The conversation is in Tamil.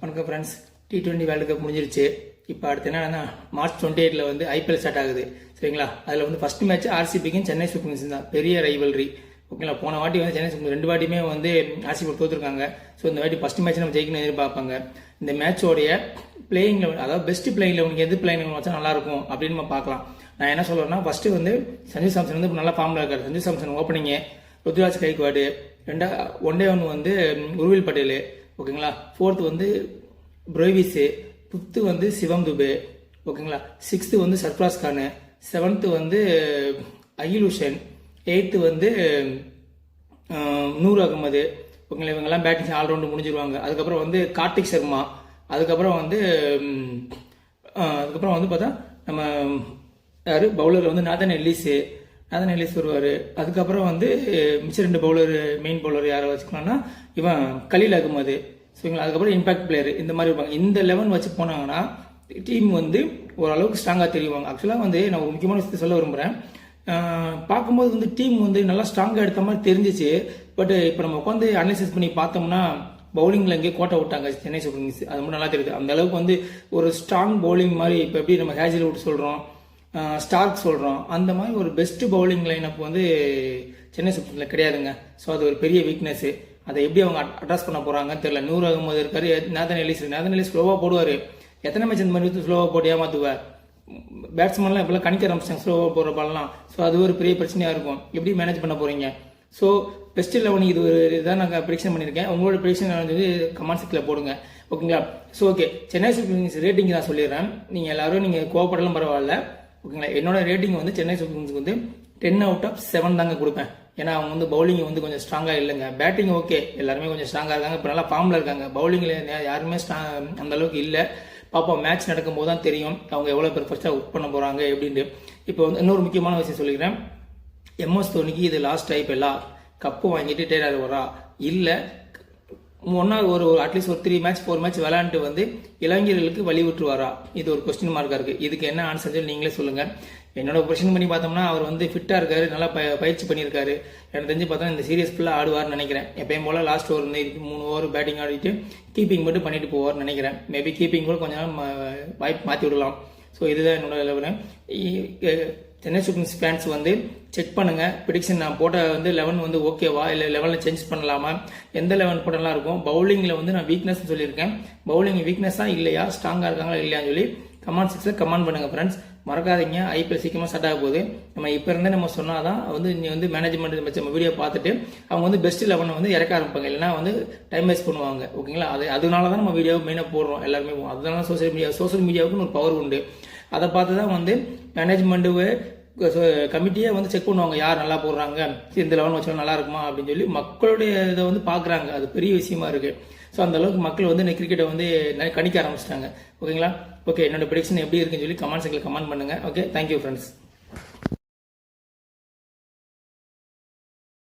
வணக்கம் ஃப்ரெண்ட்ஸ். T20 வேர்ல்டு கப் முடிஞ்சிருச்சு. இப்போ அடுத்து என்னன்னா மார்ச் 28 வந்து ஐபிஎல் ஸ்டார்ட் ஆகுது. சரிங்களா? அதில் வந்து ஃபர்ஸ்ட் மேட்ச் ஆர்சிபிக்கும் சென்னை சூப்பர் கிங்ஸ் தான். பெரிய ரைவல்ரி. ஓகேங்களா? போன வாட்டி வந்து சென்னை சூப்பர் 2 வாட்டியுமே வந்து ஆர்சிபி தோத்துருக்காங்க. ஸோ இந்த வாட்டி ஃபர்ஸ்ட் மேட்ச் நம்ம ஜெயிக்கணும் எதிர்பார்ப்பாங்க. இந்த மேட்சோடைய பிளேயிங் லெவல், அதாவது பெஸ்ட் பிளேயிங் லெவலுக்கு எது பிளேயிங் லெவல் வச்சா நல்லா இருக்கும் அப்படின்னு நம்ம பார்க்கலாம். நான் என்ன சொல்றேன்னா, ஃபர்ஸ்ட் வந்து சஞ்சு சாம்சன் வந்து நல்லா ஃபார்ம்ல இருக்காரு. Sanju Samson opening, Ruturaj Gaikwad, one day வந்து உருவில் பட்டேல், ஓகேங்களா? ஃபோர்த் வந்து ப்ரோவிஸு, ஃபிஃப்த்து வந்து சிவம் துபே, ஓகேங்களா? சிக்ஸ்த்து வந்து சர்ஃப்ராஸ் கானு, செவன்த்து வந்து அகில் ஹுசேன், எயித்து வந்து நூர் அகமது, ஓகேங்களா? இவங்கெல்லாம் பேட்டிங் ஆல்ரவுண்டு முடிஞ்சிருவாங்க. அதுக்கப்புறம் வந்து கார்த்திக் சர்மா, அதுக்கப்புறம் வந்து பார்த்தா நம்ம யார் பவுலர் வந்து நாதன் எல்லிஸ் வருவார். அதுக்கப்புறம் வந்து மிச்சம் 2 பவுலர், மெயின் பவுலர் யாரை வச்சுக்கலாம்னா இவன் கலீல் அகமது, சரிங்களா? அதுக்கப்புறம் இம்பாக்ட் பிளேயர், இந்த மாதிரி இருப்பாங்க. இந்த 11 வச்சு போனாங்கன்னா டீம் வந்து ஓரளவுக்கு ஸ்ட்ராங்காக தெரியுவாங்க. ஆக்சுவலாக வந்து நான் ஒரு முக்கியமான விஷயத்தை சொல்ல விரும்புகிறேன். பார்க்கும்போது வந்து டீம் வந்து நல்லா ஸ்ட்ராங்காக எடுத்த மாதிரி தெரிஞ்சிச்சு. பட் இப்போ நம்ம உட்காந்து அனலைசிஸ் பண்ணி பார்த்தோம்னா பவுலிங்கில் எங்கேயே கோட்டை விட்டாங்க சென்னை சூப்பர் கிங்ஸ். அது மட்டும் நல்லா தெரியுது. அந்த அளவுக்கு வந்து ஒரு ஸ்ட்ராங் பவுலிங் மாதிரி, இப்போ எப்படி நம்ம ஹேசில்வுட் சொல்கிறோம், ஸ்டார்க் சொல்கிறோம், அந்த மாதிரி ஒரு பெஸ்ட் பவுலிங் லைனப் வந்து சென்னை சூப்பர் கிங்ஸில் கிடையாதுங்க. ஸோ அது ஒரு பெரிய வீக்னஸ். அதை எப்படி அவங்க அட்ரஸ் பண்ண போகிறாங்கன்னு தெரியல. நூறு அகமது இருக்காரு, நாதன் எல்லிஸ் ஸ்லோவாக போடுவார். எத்தனை மேட்ச் இந்த மாதிரி ஸ்லோவாக போட்டு ஏமாத்துவார். பேட்ஸ்மேன்லாம் இப்போலாம் கணிக்க ஆரம்பிச்சாங்க ஸ்லோவாக போடுற பால்லாம். ஸோ அது ஒரு பெரிய பிரச்சனையாக இருக்கும். எப்படி மேனேஜ் பண்ண போகிறீங்க? ஸோ பெஸ்ட் 11 இது ஒரு இதான் நாங்கள் ப்ரிடிக்ஷன் பண்ணியிருக்கேன். உங்களோட ப்ரிடிக்ஷன் வந்து கமெண்ட் செக்ஷனில் போடுங்க, ஓகேங்களா? So okay, Chennai Super Kings rating நான் சொல்லிடுறேன். நீங்கள் எல்லாரும் நீங்கள் கோவப்படலாம் பரவாயில்ல, ஓகேங்களா? என்னோட ரேட்டிங் வந்து சென்னை சூப்பர் கிங்ஸ்க்கு வந்து 10 out of 7 தாங்க கொடுப்பேன். ஏன்னா அவங்க வந்து பவுலிங் வந்து கொஞ்சம் ஸ்ட்ராங்காக இல்லைங்க. பேட்டிங் ஓகே, எல்லாருமே கொஞ்சம் ஸ்ட்ராங்காக இருக்காங்க, இப்போ நல்லா ஃபார்மில் இருக்காங்க. பவுலிங்கில் யாருமே அந்த அளவுக்கு இல்லை. பார்ப்போம், மேட்ச் நடக்கும் போது தான் தெரியும் அவங்க எவ்வளோ பேர் ஃபர்ஸ்ட்டாக ஒர்க் பண்ண போகிறாங்க எப்படின்ட்டு. இப்போ வந்து இன்னொரு முக்கியமான விஷயம் சொல்லிக்கிறேன். MS தோனிக்கு இது லாஸ்ட் ஐபிஎல்லா? கப்பு வாங்கிட்டு டேரார் வரா? இல்லை, ஒரு அட்லீஸ்ட் ஒரு 3 மேட்ச் 4 மேட்ச் விளையாண்டு வந்து இளைஞர்களுக்கு வழிவிட்டுருவாரா? இது ஒரு கொஸ்டின் மார்க்காக இருக்குது. இதுக்கு என்ன ஆன்சர் சொல்லி நீங்களே சொல்லுங்கள். என்னோட கொஸ்டின் பண்ணி பார்த்தோம்னா அவர் வந்து ஃபிட்டாக இருக்காரு, நல்லா பயிற்சி பண்ணியிருக்காரு. எனக்கு தெரிஞ்சு பார்த்தா இந்த சீரியஸ் ஃபுல்லாக ஆடுவார்னு நினைக்கிறேன். எப்பயும் போல் லாஸ்ட் ஓவர் வந்து 3 ஓவர் பேட்டிங் ஆடிட்டு கீப்பிங் மட்டும் பண்ணிட்டு போவார்னு நினைக்கிறேன். மேபி கீப்பிங் கூட கொஞ்சம் வாய்ப்பு மாற்றி விடலாம். ஸோ இதுதான் என்னோட level. Chennai Super Kings fans வந்து செக் பண்ணுங்க. ப்ரிடிக்ஷன் நான் போட்ட வந்து 11 வந்து ஓகேவா, இல்லை 11 சேஞ்ச் பண்ணலாமா, எந்த 11 போட்டலாம் இருக்கும். பவுலிங்கில் வந்து நான் வீக்னஸ் சொல்லியிருக்கேன். பவுலிங் வீக்னஸாக இல்லையா, ஸ்ட்ராங்காக இருக்காங்களா இல்லையான்னு சொல்லி கமெண்ட் செக்ஷனில் கமெண்ட் பண்ணுங்க ஃப்ரெண்ட்ஸ். மறக்காதீங்க, ஐபிஎல் சீக்கிரமாக ஸ்டார்ட் ஆக போகுது. நம்ம இப்போ இருந்தே நம்ம சொன்னால் தான் வந்து நீ வந்து மேனேஜ்மெண்ட் நம்ம வீடியோ பார்த்துட்டு அவங்க வந்து பெஸ்ட் 11 வந்து இறக்க ஆரம்பிப்பாங்க. இல்லைனா வந்து டைம் வேஸ்ட் பண்ணுவாங்க, ஓகேங்களா? அதனால தான் நம்ம வீடியோ மெயினாக போடுறோம் எல்லாருமே. அதனால சோசியல் மீடியாவுக்குன்னு ஒரு பவர் உண்டு. அதை பார்த்து தான் வந்து மேனேஜ்மெண்ட்டு கமிட்டியே வந்து செக் பண்ணுவாங்க, யார் நல்லா போடுறாங்க, இந்த 11 வச்சாலும் நல்லா இருக்குமா அப்படின்னு சொல்லி மக்களுடைய இதை வந்து பார்க்குறாங்க. அது பெரிய விஷயமா இருக்கு. ஸோ அந்த அளவுக்கு மக்கள் வந்து கிரிக்கெட்டை வந்து கணிக்க ஆரம்பிச்சிட்டாங்க, ஓகேங்களா? ஓகே, என்னோட ப்ரெடிக்ஷன் எப்படி இருக்குன்னு சொல்லி கமெண்ட் செக்ஷனில் கமெண்ட் பண்ணுங்க. Okay, thank you friends.